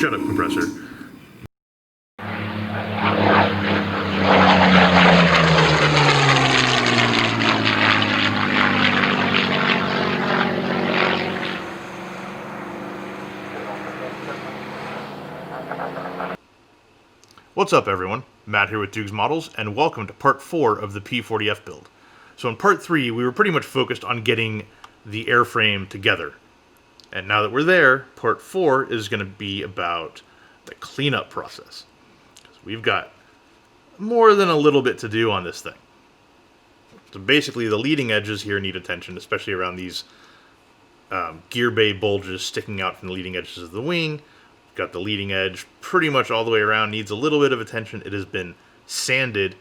Shut up, compressor. What's up, everyone? Matt here with Dukes Models, and welcome to part 4 of the P40F build. So in part 3, we were pretty much focused on getting the airframe together. And now that we're there, part 4 is going to be about the cleanup process. We've got more than a little bit to do on this thing. So basically, the leading edges here need attention, especially around these gear bay bulges sticking out from the leading edges of the wing. Got the leading edge pretty much all the way around, needs a little bit of attention. It has been sanded,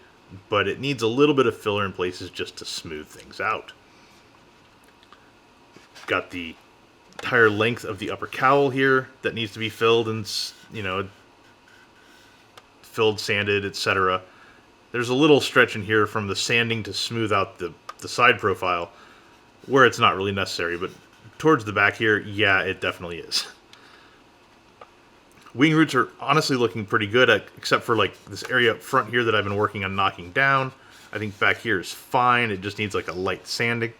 but it needs a little bit of filler in places just to smooth things out. Got the entire length of the upper cowl here that needs to be filled and, filled, sanded, etc. There's a little stretch in here from the sanding to smooth out the side profile where it's not really necessary, but towards the back here, yeah, it definitely is. Wing roots are honestly looking pretty good, except for like this area up front here that I've been working on knocking down. I think back here is fine. It just needs like a light sanding.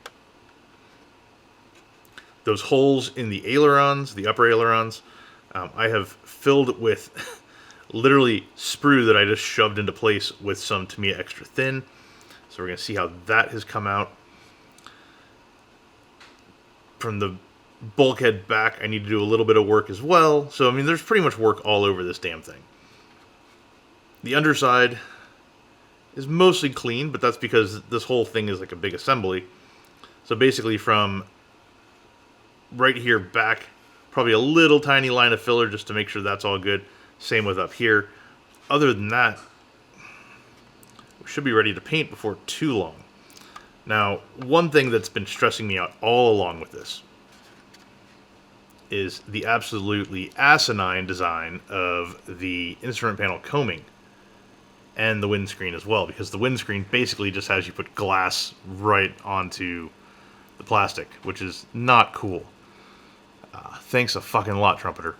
Those holes in the ailerons, the upper ailerons, I have filled with literally sprue that I just shoved into place with some Tamiya Extra Thin. So we're going to see how that has come out. From the bulkhead back, I need to do a little bit of work as well. So, I mean, there's pretty much work all over this damn thing. The underside is mostly clean, but that's because this whole thing is like a big assembly. So basically from right here back, probably a little tiny line of filler just to make sure that's all good. Same with up here. Other than that, we should be ready to paint before too long. Now, one thing that's been stressing me out all along with this is the absolutely asinine design of the instrument panel combing and the windscreen as well, because the windscreen basically just has you put glass right onto the plastic, which is not cool. Thanks a fucking lot, Trumpeter.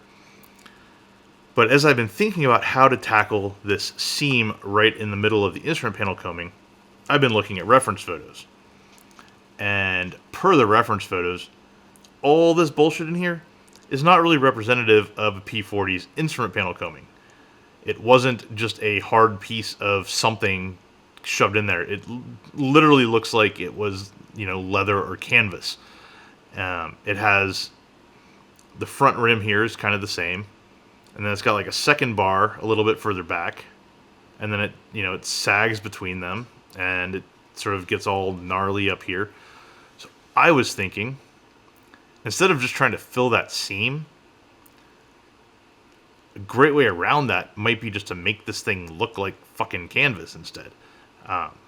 But as I've been thinking about how to tackle this seam right in the middle of the instrument panel combing, I've been looking at reference photos. And per the reference photos, all this bullshit in here is not really representative of a P40's instrument panel combing. It wasn't just a hard piece of something shoved in there. It literally looks like it was, leather or canvas. It has the front rim here is kind of the same, and then it's got like a second bar a little bit further back, and then it sags between them, and it sort of gets all gnarly up here. So I was thinking, instead of just trying to fill that seam, a great way around that might be just to make this thing look like fucking canvas instead.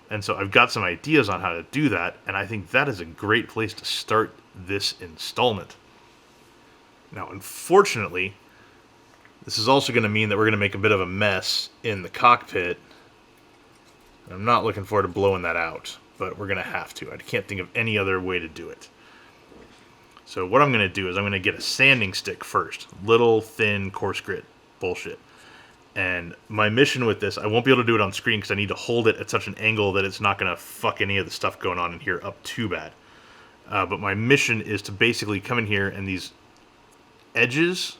And so I've got some ideas on how to do that, and I think that is a great place to start this installment. Now, unfortunately, this is also going to mean that we're going to make a bit of a mess in the cockpit. I'm not looking forward to blowing that out, but we're going to have to. I can't think of any other way to do it. So what I'm going to do is I'm going to get a sanding stick first. Little, thin, coarse grit bullshit. And my mission with this, I won't be able to do it on screen because I need to hold it at such an angle that it's not going to fuck any of the stuff going on in here up too bad. But my mission is to basically come in here and these edges,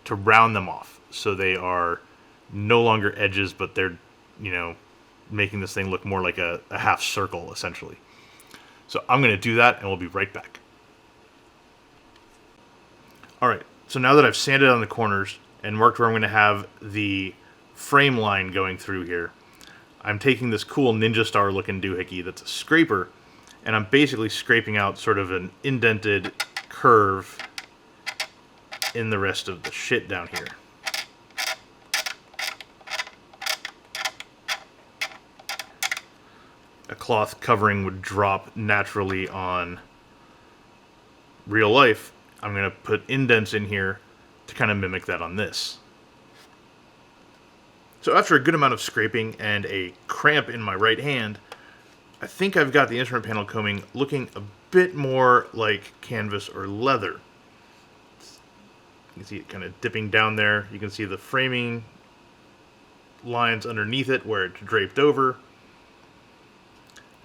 to round them off. So they are no longer edges, but they're, making this thing look more like a half circle, essentially. So I'm going to do that, and we'll be right back. Alright, so now that I've sanded on the corners and marked where I'm going to have the frame line going through here, I'm taking this cool Ninja Star looking doohickey that's a scraper, and I'm basically scraping out sort of an indented curve in the rest of the shit down here. A cloth covering would drop naturally on real life. I'm going to put indents in here to kind of mimic that on this. So after a good amount of scraping and a cramp in my right hand, I think I've got the instrument panel combing looking a bit more like canvas or leather. can see it kind of dipping down there. You can see the framing lines underneath it where it's draped over.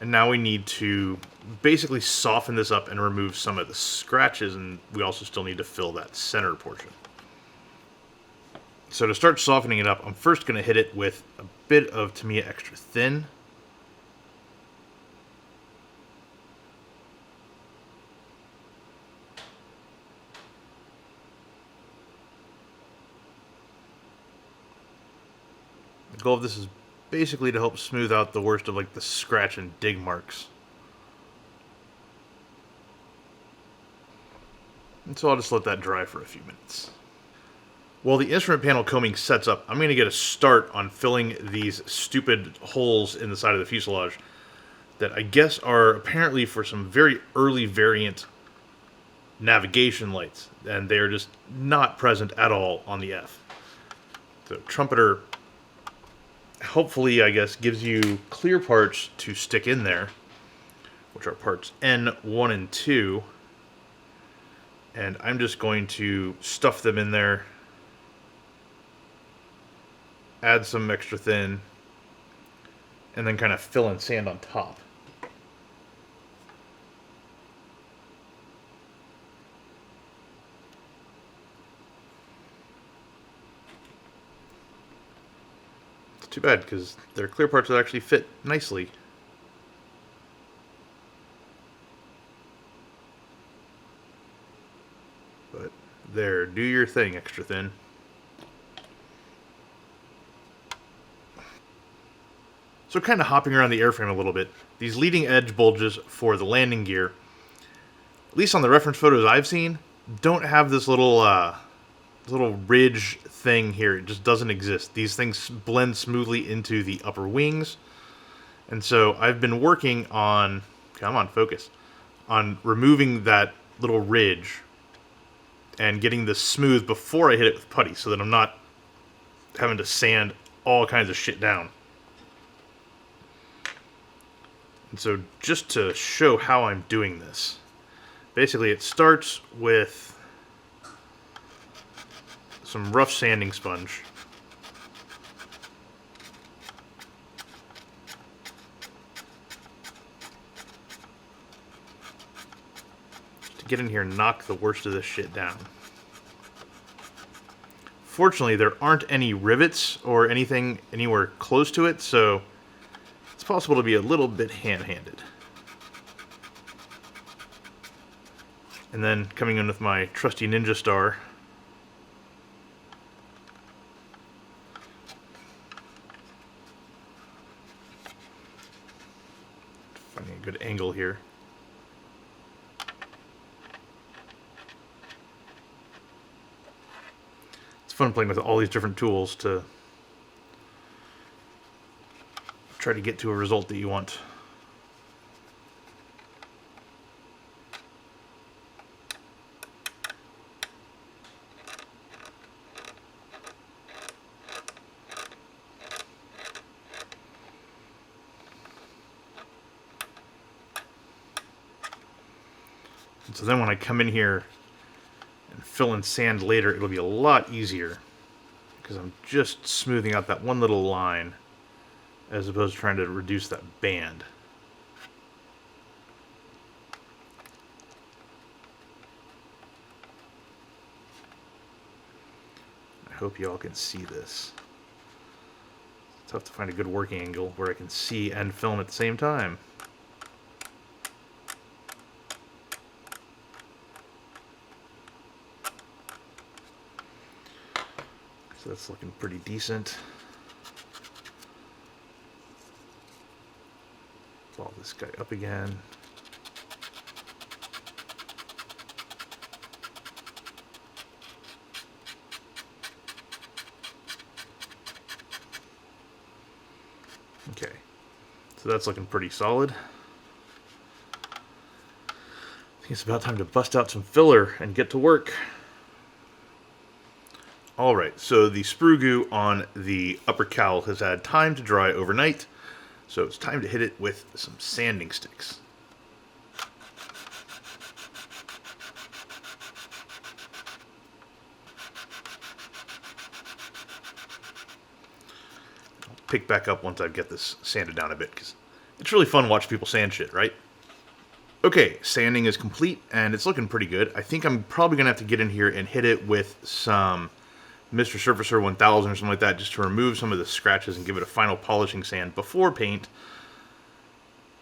And now we need to basically soften this up and remove some of the scratches, and we also still need to fill that center portion. So to start softening it up, I'm first going to hit it with a bit of Tamiya Extra Thin. The goal of this is basically to help smooth out the worst of like the scratch and dig marks. And so I'll just let that dry for a few minutes. While the instrument panel combing sets up, I'm going to get a start on filling these stupid holes in the side of the fuselage that I guess are apparently for some very early variant navigation lights, and they're just not present at all on the F. So Trumpeter hopefully, I guess, gives you clear parts to stick in there, which are parts N1 and 2, and I'm just going to stuff them in there, add some extra thin, and then kind of fill in sand on top. It's too bad because they're clear parts that actually fit nicely. But there, do your thing, extra thin. So kind of hopping around the airframe a little bit, these leading edge bulges for the landing gear, at least on the reference photos I've seen, don't have this little ridge thing here. It just doesn't exist. These things blend smoothly into the upper wings. And so I've been working on, come on, focus, on removing that little ridge and getting this smooth before I hit it with putty so that I'm not having to sand all kinds of shit down. And so just to show how I'm doing this, basically it starts with some rough sanding sponge. Just to get in here and knock the worst of this shit down. Fortunately, there aren't any rivets or anything anywhere close to it, so it's possible to be a little bit hand-handed. And then coming in with my trusty Ninja Star, finding a good angle here. It's fun playing with all these different tools to try to get to a result that you want. And so then when I come in here and fill in sand later, it'll be a lot easier because I'm just smoothing out that one little line as opposed to trying to reduce that band. I hope you all can see this. It's tough to find a good working angle where I can see and film at the same time. So that's looking pretty decent. Ball this guy up again. Okay, so that's looking pretty solid. I think it's about time to bust out some filler and get to work. Alright, so the sprue goo on the upper cowl has had time to dry overnight, so it's time to hit it with some sanding sticks. pick back up once I get this sanded down a bit, because it's really fun watching people sand shit, right? Okay, sanding is complete, and it's looking pretty good. I think I'm probably going to have to get in here and hit it with some Mr. Surfacer 1000 or something like that, just to remove some of the scratches and give it a final polishing sand before paint.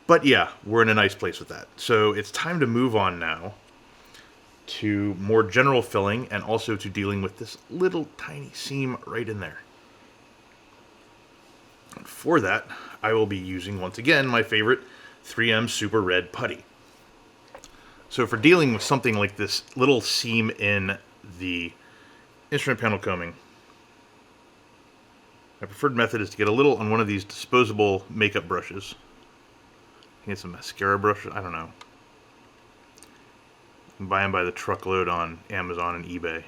But yeah, we're in a nice place with that. So it's time to move on now to more general filling, and also to dealing with this little tiny seam right in there. And for that, I will be using, once again, my favorite 3M Super Red putty. So for dealing with something like this little seam in the instrument panel combing, my preferred method is to get a little on one of these disposable makeup brushes. I think it's a mascara brush, I don't know. You can buy them by the truckload on Amazon and eBay.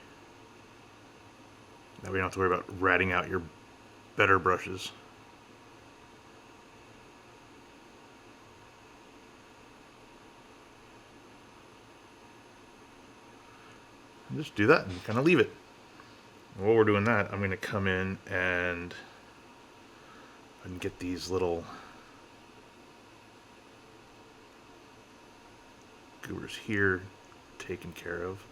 That way you don't have to worry about ratting out your better brushes. And just do that and kind of leave it. And while we're doing that, I'm going to come in and get these little goobers here taken care of.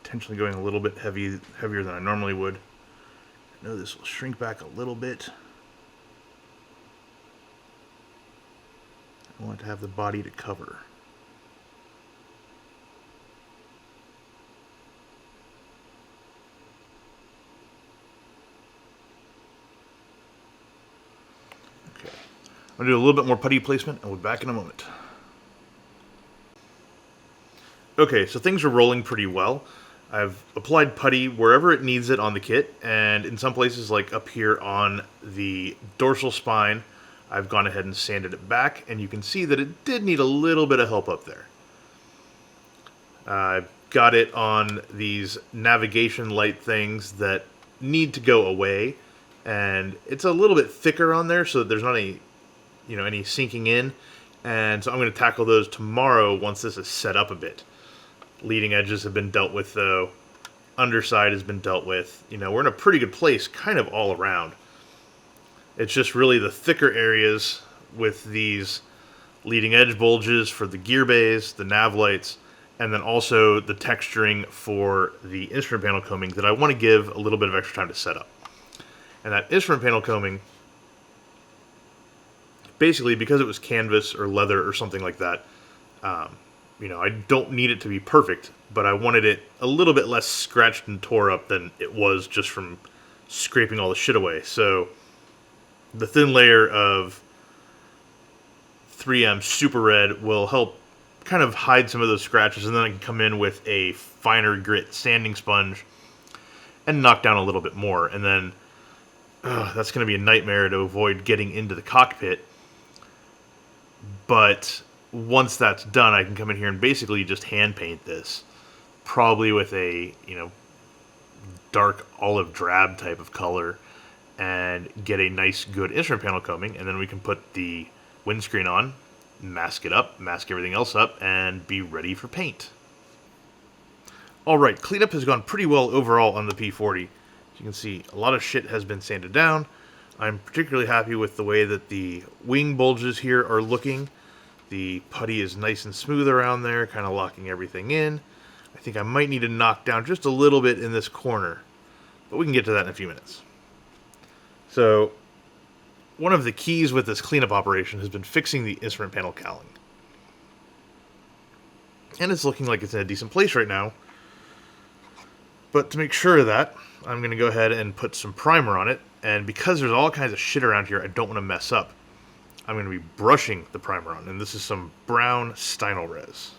Intentionally going a little bit heavier than I normally would. I know this will shrink back a little bit. I want it to have the body to cover. Okay, I'm going to do a little bit more putty placement, and we'll be back in a moment. Okay, so things are rolling pretty well. I've applied putty wherever it needs it on the kit, and in some places, like up here on the dorsal spine, I've gone ahead and sanded it back, and you can see that it did need a little bit of help up there. I've got it on these navigation light things that need to go away, and it's a little bit thicker on there so that there's not any sinking in, and so I'm going to tackle those tomorrow once this is set up a bit. Leading edges have been dealt with, though. Underside has been dealt with. We're in a pretty good place kind of all around. It's just really the thicker areas with these leading edge bulges for the gear bays, the nav lights, and then also the texturing for the instrument panel combing that I want to give a little bit of extra time to set up. And that instrument panel combing, basically because it was canvas or leather or something like that, I don't need it to be perfect, but I wanted it a little bit less scratched and tore up than it was just from scraping all the shit away. So the thin layer of 3M Super Red will help kind of hide some of those scratches, and then I can come in with a finer grit sanding sponge and knock down a little bit more. And then that's going to be a nightmare to avoid getting into the cockpit. But once that's done, I can come in here and basically just hand paint this, probably with a dark olive drab type of color, and get a nice good instrument panel combing, and then we can put the windscreen on, mask it up, mask everything else up, and be ready for paint. Alright, cleanup has gone pretty well overall on the P40. As you can see, a lot of shit has been sanded down. I'm particularly happy with the way that the wing bulges here are looking. The putty is nice and smooth around there, kind of locking everything in. I think I might need to knock down just a little bit in this corner, but we can get to that in a few minutes. So, one of the keys with this cleanup operation has been fixing the instrument panel cowling. And it's looking like it's in a decent place right now. But to make sure of that, I'm going to go ahead and put some primer on it. And because there's all kinds of shit around here I don't want to mess up, I'm going to be brushing the primer on. And this is some brown Stynylrez Res.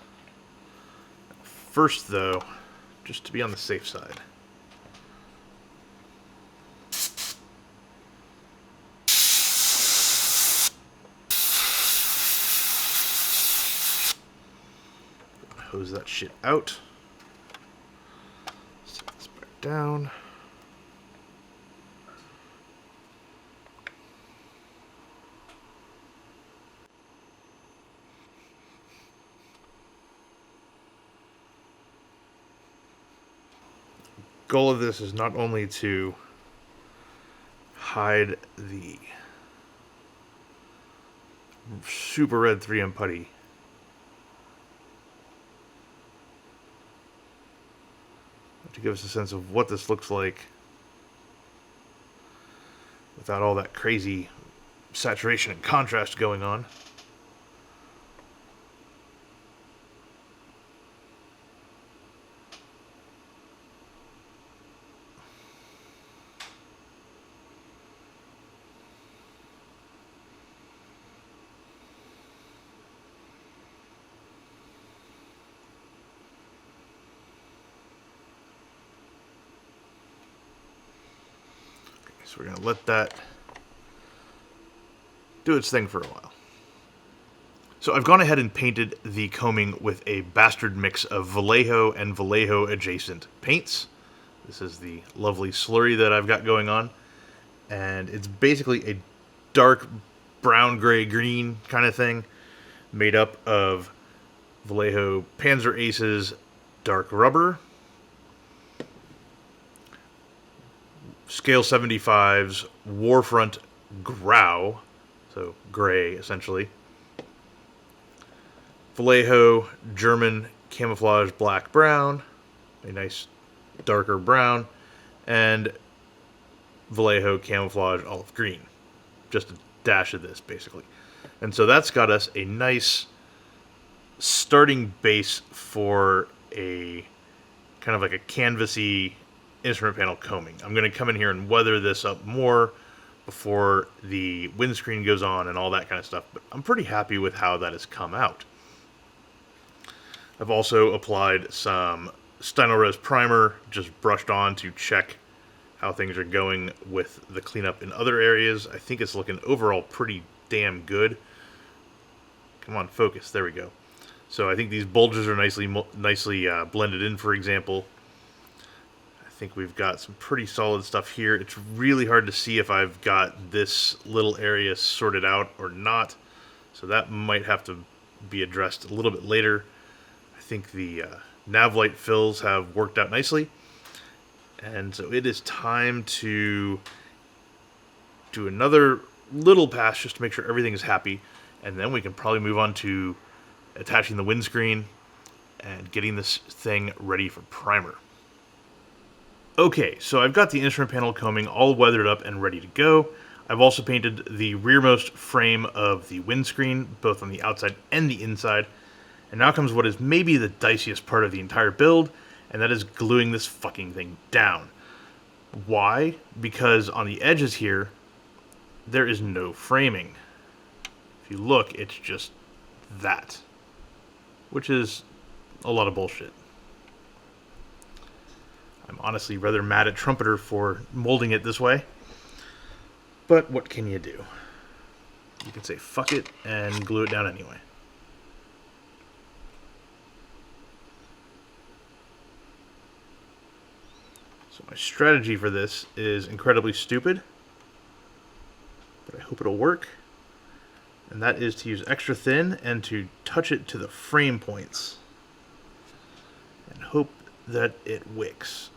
First, though, just to be on the safe side, hose that shit out. Set this back down. Goal of this is not only to hide the super red 3M putty, to give us a sense of what this looks like without all that crazy saturation and contrast going on. So we're going to let that do its thing for a while. So I've gone ahead and painted the combing with a bastard mix of Vallejo and Vallejo adjacent paints. This is the lovely slurry that I've got going on. And it's basically a dark brown, gray, green kind of thing made up of Vallejo Panzer Aces dark rubber, Scale 75's Warfront Grau, so gray essentially, Vallejo German Camouflage Black Brown, a nice darker brown, and Vallejo Camouflage Olive Green. Just a dash of this, basically. And so that's got us a nice starting base for a kind of like a canvasy instrument panel combing. I'm going to come in here and weather this up more before the windscreen goes on and all that kind of stuff, but I'm pretty happy with how that has come out. I've also applied some Stynylrez primer, just brushed on to check how things are going with the cleanup in other areas. I think it's looking overall pretty damn good. Come on, focus. There we go. So I think these bulges are nicely blended in, for example. I think we've got some pretty solid stuff here. It's really hard to see if I've got this little area sorted out or not. So that might have to be addressed a little bit later. I think the nav light fills have worked out nicely. And so it is time to do another little pass just to make sure everything is happy. And then we can probably move on to attaching the windscreen and getting this thing ready for primer. Okay, so I've got the instrument panel combing all weathered up and ready to go. I've also painted the rearmost frame of the windscreen, both on the outside and the inside. And now comes what is maybe the diciest part of the entire build, and that is gluing this fucking thing down. Why? Because on the edges here, there is no framing. If you look, it's just that, which is a lot of bullshit. I'm honestly rather mad at Trumpeter for molding it this way, but what can you do? You can say fuck it and glue it down anyway. So my strategy for this is incredibly stupid, but I hope it'll work. And that is to use extra thin and to touch it to the frame points and hope that it wicks.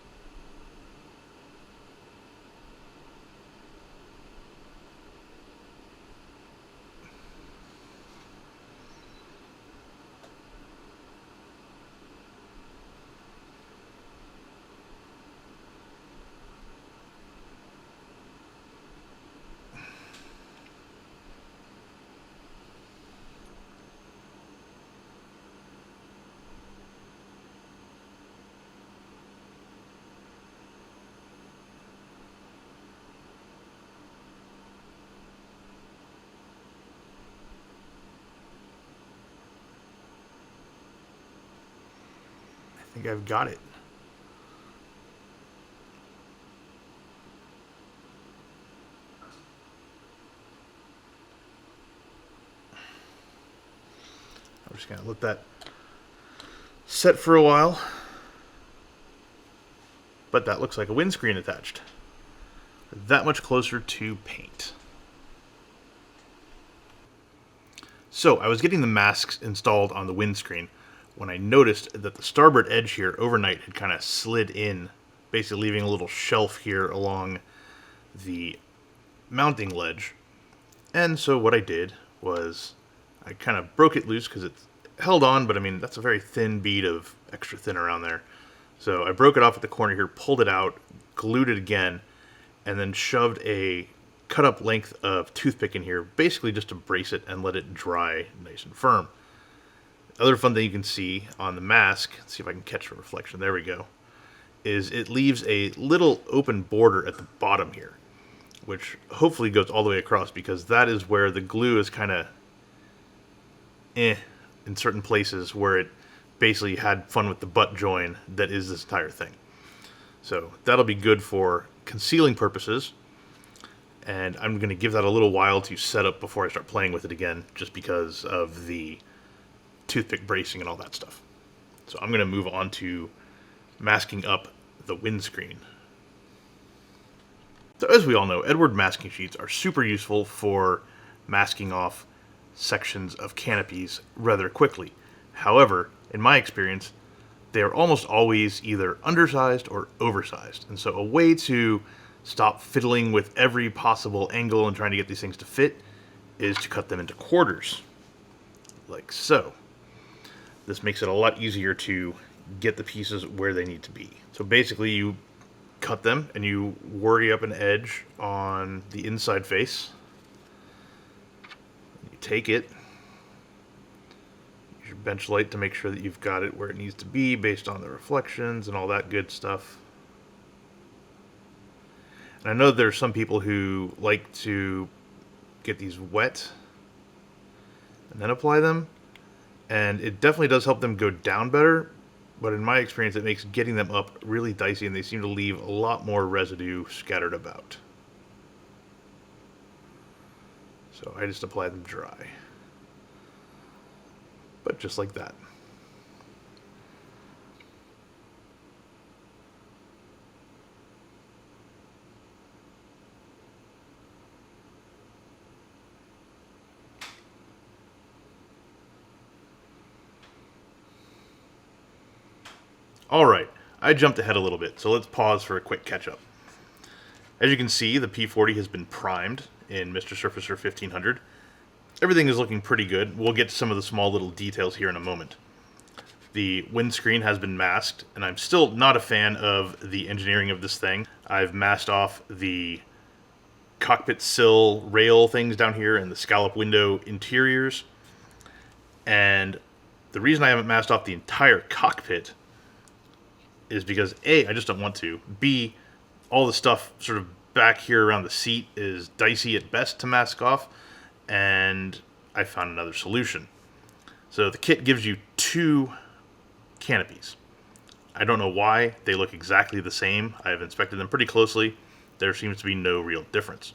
I think I've got it. I'm just going to let that set for a while. But that looks like a windscreen attached. That much closer to paint. So I was getting the masks installed on the windscreen when I noticed that the starboard edge here overnight had kind of slid in, basically leaving a little shelf here along the mounting ledge. And so what I did was I kind of broke it loose because it held on, but I mean, that's a very thin bead of extra thin around there. So I broke it off at the corner here, pulled it out, glued it again, and then shoved a cut up length of toothpick in here, basically just to brace it and let it dry nice and firm. The other fun thing you can see on the mask, let's see if I can catch a reflection, there we go, is it leaves a little open border at the bottom here, which hopefully goes all the way across, because that is where the glue is kind of in certain places where it basically had fun with the butt join that is this entire thing. So that'll be good for concealing purposes, and I'm going to give that a little while to set up before I start playing with it again, just because of the toothpick bracing and all that stuff. So I'm going to move on to masking up the windscreen. So as we all know, Edward masking sheets are super useful for masking off sections of canopies rather quickly. However, in my experience, they are almost always either undersized or oversized. And so a way to stop fiddling with every possible angle and trying to get these things to fit is to cut them into quarters, like so. This makes it a lot easier to get the pieces where they need to be. So basically you cut them and you worry up an edge on the inside face. You take it, use your bench light to make sure that you've got it where it needs to be based on the reflections and all that good stuff. And I know there's some people who like to get these wet and then apply them, and it definitely does help them go down better, but in my experience it makes getting them up really dicey, and they seem to leave a lot more residue scattered about. So I just apply them dry. But just like that. Alright, I jumped ahead a little bit, so let's pause for a quick catch-up. As you can see, the P40 has been primed in Mr. Surfacer 1500. Everything is looking pretty good. We'll get to some of the small little details here in a moment. The windscreen has been masked, and I'm still not a fan of the engineering of this thing. I've masked off the cockpit sill rail things down here and the scallop window interiors. And the reason I haven't masked off the entire cockpit is because A, I just don't want to. B, all the stuff sort of back here around the seat is dicey at best to mask off, and I found another solution. So the kit gives you two canopies. I don't know why they look exactly the same. I've inspected them pretty closely. There seems to be no real difference.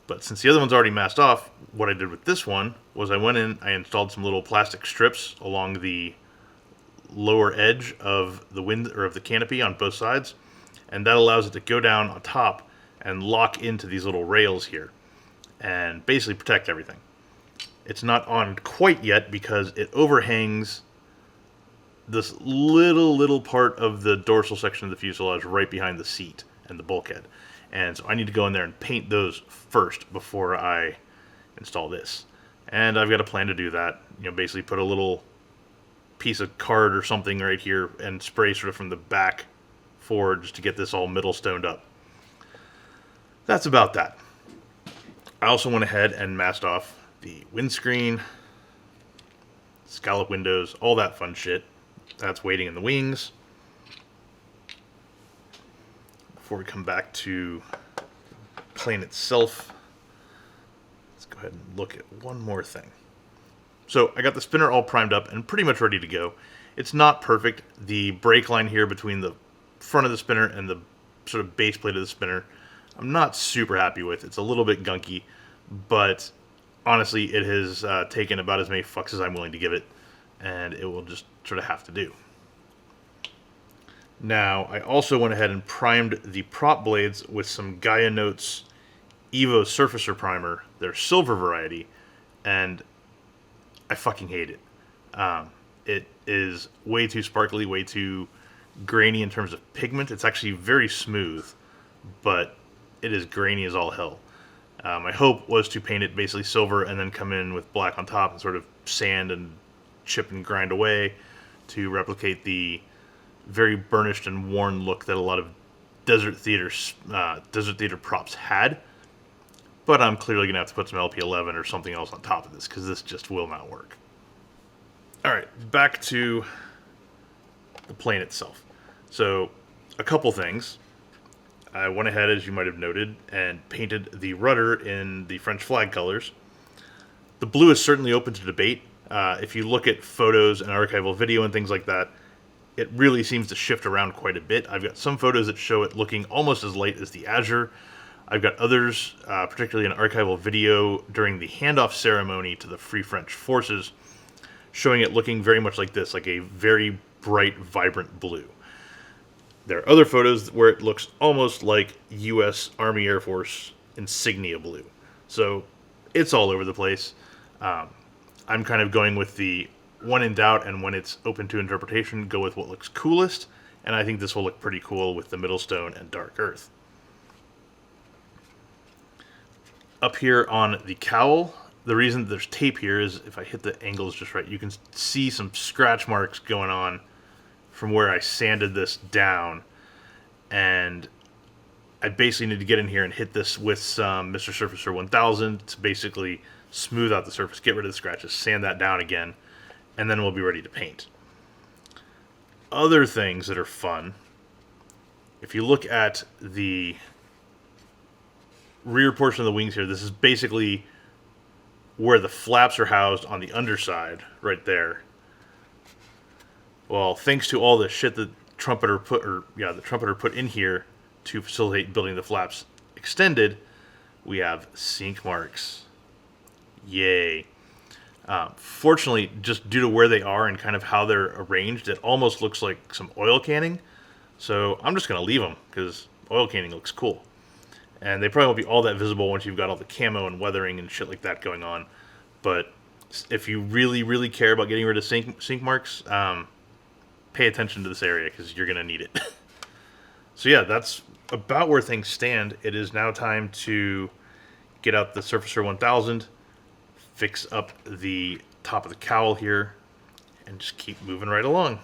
But since the other one's already masked off, what I did with this one was I went in, I installed some little plastic strips along the lower edge of the of the canopy on both sides, and that allows it to go down on top and lock into these little rails here and basically protect everything. It's not on quite yet because it overhangs this little part of the dorsal section of the fuselage right behind the seat and the bulkhead, and so I need to go in there and paint those first before I install this. And I've got a plan to do that. Basically put a little piece of card or something right here and spray sort of from the back forward just to get this all middle stoned up. That's about that. I also went ahead and masked off the windscreen, scallop windows, all that fun shit. That's waiting in the wings. Before we come back to the plane itself, let's go ahead and look at one more thing. So I got the spinner all primed up and pretty much ready to go. It's not perfect. The brake line here between the front of the spinner and the sort of base plate of the spinner, I'm not super happy with. It's a little bit gunky, but honestly, it has taken about as many fucks as I'm willing to give it and it will just sort of have to do. Now, I also went ahead and primed the prop blades with some Gaia Notes Evo Surfacer Primer, their silver variety, and I fucking hate it. It is way too sparkly, way too grainy in terms of pigment. It's actually very smooth, but it is grainy as all hell. My hope was to paint it basically silver and then come in with black on top and sort of sand and chip and grind away to replicate the very burnished and worn look that a lot of desert theater props had. But I'm clearly going to have to put some LP11 or something else on top of this, because this just will not work. Alright, back to the plane itself. So, a couple things. I went ahead, as you might have noted, and painted the rudder in the French flag colors. The blue is certainly open to debate. If you look at photos and archival video and things like that, it really seems to shift around quite a bit. I've got some photos that show it looking almost as light as the azure. I've got others, particularly an archival video during the handoff ceremony to the Free French Forces, showing it looking very much like this, like a very bright, vibrant blue. There are other photos where it looks almost like U.S. Army Air Force insignia blue. So it's all over the place. I'm kind of going with the when in doubt, and when it's open to interpretation, go with what looks coolest, and I think this will look pretty cool with the middle stone and dark earth. Up here on the cowl, the reason there's tape here is, if I hit the angles just right, you can see some scratch marks going on from where I sanded this down, and I basically need to get in here and hit this with some Mr. Surfacer 1000 to basically smooth out the surface, get rid of the scratches, sand that down again, and then we'll be ready to paint. Other things that are fun, if you look at the rear portion of the wings here, this is basically where the flaps are housed on the underside, right there. Well, thanks to all the shit that the Trumpeter put in here to facilitate building the flaps extended, we have sink marks. Yay. Fortunately, just due to where they are and kind of how they're arranged, it almost looks like some oil canning. So I'm just going to leave them, because oil canning looks cool. And they probably won't be all that visible once you've got all the camo and weathering and shit like that going on. But if you really, really care about getting rid of sink marks, pay attention to this area, because you're going to need it. So yeah, that's about where things stand. It is now time to get out the Surfacer 1000, fix up the top of the cowl here, and just keep moving right along.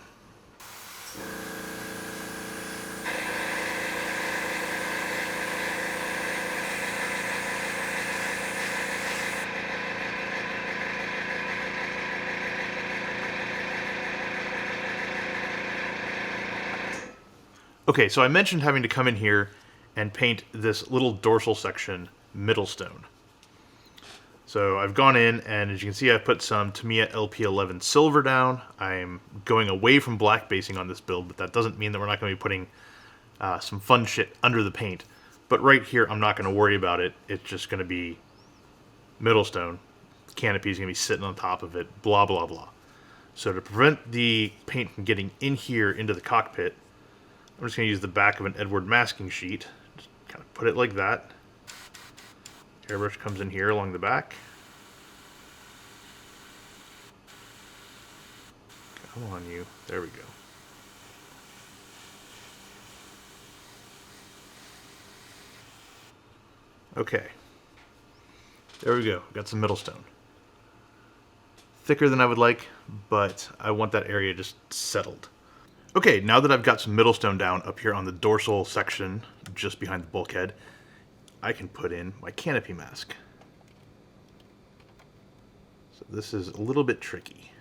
Okay, so I mentioned having to come in here and paint this little dorsal section middle stone. So I've gone in, and as you can see, I've put some Tamiya LP11 silver down. I'm going away from black basing on this build, but that doesn't mean that we're not going to be putting some fun shit under the paint. But right here, I'm not going to worry about it. It's just going to be middle stone. The canopy is going to be sitting on top of it, blah, blah, blah. So to prevent the paint from getting in here into the cockpit, I'm just going to use the back of an Edward masking sheet. Just kind of put it like that. Airbrush comes in here along the back. Come on, you. There we go. Okay. There we go. Got some middle stone. Thicker than I would like, but I want that area just settled. Okay, now that I've got some middle stone down up here on the dorsal section, just behind the bulkhead, I can put in my Canopy Mask. So this is a little bit tricky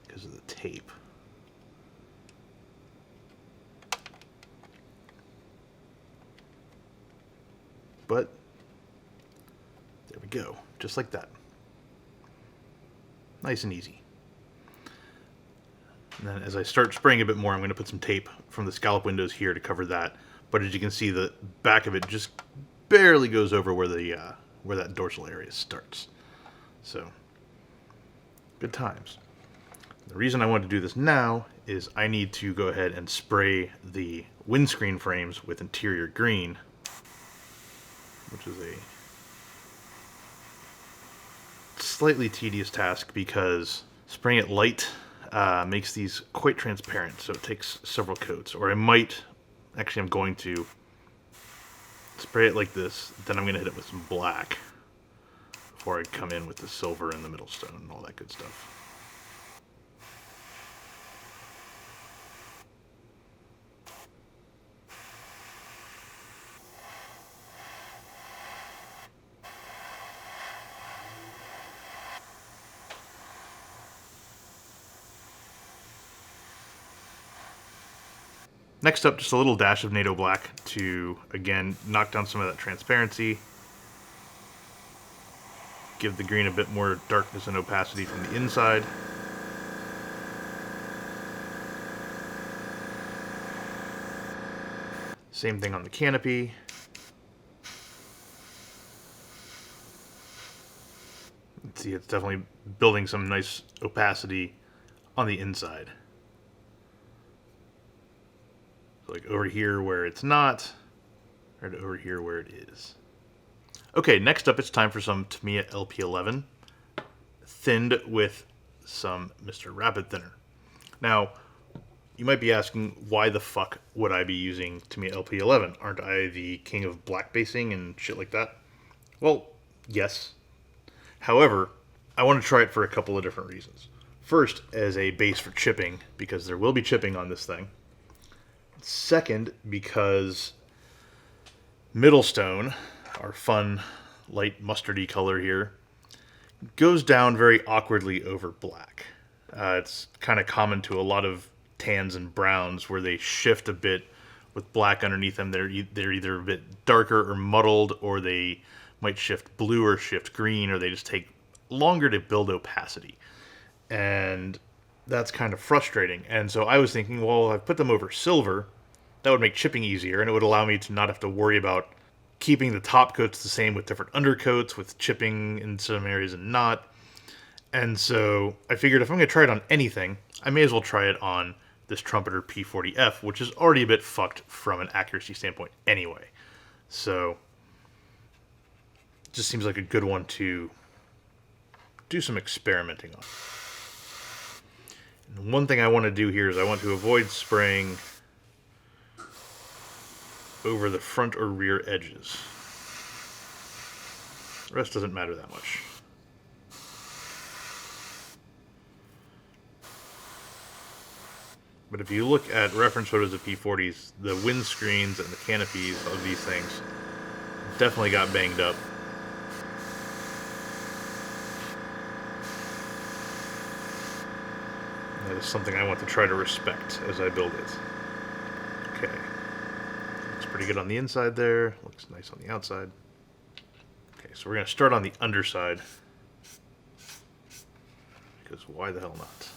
because of the tape. But there we go, just like that. Nice and easy. And then as I start spraying a bit more, I'm going to put some tape from the scallop windows here to cover that. But as you can see, the back of it just barely goes over where the where that dorsal area starts. So, good times. The reason I want to do this now is I need to go ahead and spray the windscreen frames with interior green, which is a slightly tedious task because spraying it light makes these quite transparent, so it takes several coats. Or I might, actually I'm going to spray it like this, then I'm going to hit it with some black before I come in with the silver and the middle stone and all that good stuff. Next up, just a little dash of Nato Black to, again, knock down some of that transparency. Give the green a bit more darkness and opacity from the inside. Same thing on the canopy. Let's see, it's definitely building some nice opacity on the inside. Like over here where it's not, or over here where it is. Okay, next up it's time for some Tamiya LP11, thinned with some Mr. Rapid Thinner. Now, you might be asking, why the fuck would I be using Tamiya LP11? Aren't I the king of black basing and shit like that? Well, yes. However, I want to try it for a couple of different reasons. First, as a base for chipping, because there will be chipping on this thing. Second, because Middlestone, our fun, light mustardy color here, goes down very awkwardly over black. It's kind of common to a lot of tans and browns where they shift a bit with black underneath them. They're either a bit darker or muddled, or they might shift blue or shift green, or they just take longer to build opacity. And that's kind of frustrating. And so I was thinking, well, I've put them over silver. That would make chipping easier, and it would allow me to not have to worry about keeping the top coats the same with different undercoats, with chipping in some areas and not. And so I figured if I'm going to try it on anything, I may as well try it on this Trumpeter P40F, which is already a bit fucked from an accuracy standpoint anyway. So it just seems like a good one to do some experimenting on. And one thing I want to do here is I want to avoid spraying over the front or rear edges. The rest doesn't matter that much. But if you look at reference photos of P40s, the windscreens and the canopies of these things definitely got banged up. That is something I want to try to respect as I build it. Okay. Looks pretty good on the inside there. Looks nice on the outside. Okay, so we're going to start on the underside. Because why the hell not?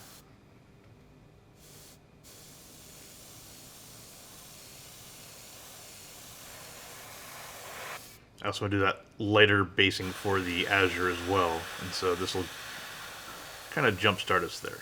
I also want to do that lighter basing for the azure as well. And so this will kind of jumpstart us there.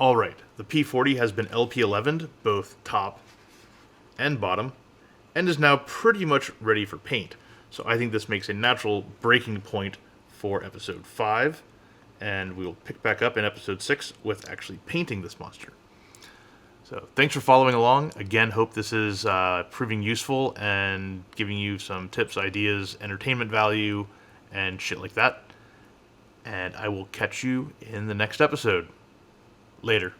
Alright, the P40 has been LP11'd, both top and bottom, and is now pretty much ready for paint. So I think this makes a natural breaking point for episode 5, and we will pick back up in episode 6 with actually painting this monster. So thanks for following along. Again, hope this is proving useful and giving you some tips, ideas, entertainment value, and shit like that. And I will catch you in the next episode. Later.